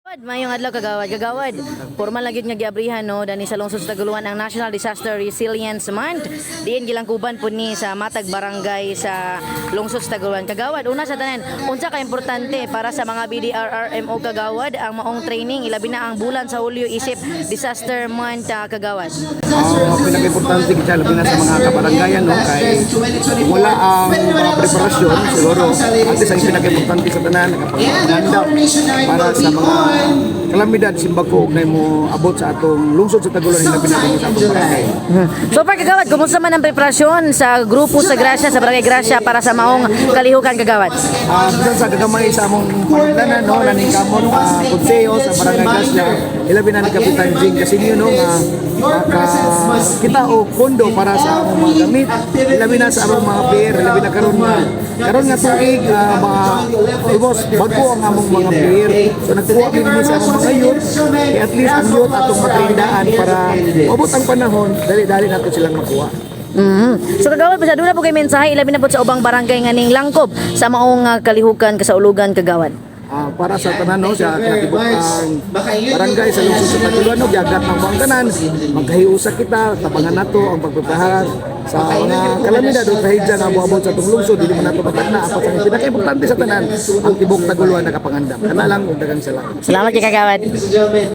Mayong adlaw kagawad. Formal lang gyud nga giabrihan no dani sa lungsod sa Tagoloan ang National Disaster Resilience Month. Diin gilangkuban pud ni sa matag barangay sa lungsod sa Tagoloan. Kagawad, una sa tanan, unsa ka importante para sa mga BDRRMO kagawad ang maong training ilabi na ang bulan sa Hulyo isip Disaster Month kagawad. Pinaka-importante kita labi na sa mga kabaranggayan no kay wala ang mga preparasyon siguro at ang pinaka-importante sa tanan nakapaganda para sa mga kalamidad simbako na mo abot sa atong lungsod sa Tagoloan na pinakita sa atong barangay. So par kagawad, kumusta man ang preparasyon sa grupo sa Gracia sa Barangay Gracia para sa maong kalihukan kagawad? Bisan sa gagamay sa among pangutanan no naning kamot konseyo sa Barangay Gracia ilabi na ni Kapitan Jing kasi niyo no kita o pondo para sa among mga gamit ilabi na sa among mga player ilabi na karon nga tuig mga boss bago ang among mga player so nagkuha kami sa among mga youth kaya at least ang youth atong matrindaan para mabot ang panahon dali-dali nato silang makuha. So kagawad, pasado na po kay mensahe ilabi na po sa ubang barangay nga ning langkob sa maong kalihukan kasaulugan kagawad. Para sa tanan no sa kinatibuk-ang barangay sa lungsod sa Tagoloan no giagat ng buang tanan magkahiusa kita tabangan nato ang pagpreparahan sa mga kalamidad o kahidya nga abot sa atong lungsod dili man nato matagna apat sa pinaka-importante sa tanan ang tibok Tagoloan nakapangandam kana lang ug daghang salamat. Salamat kay kagawad.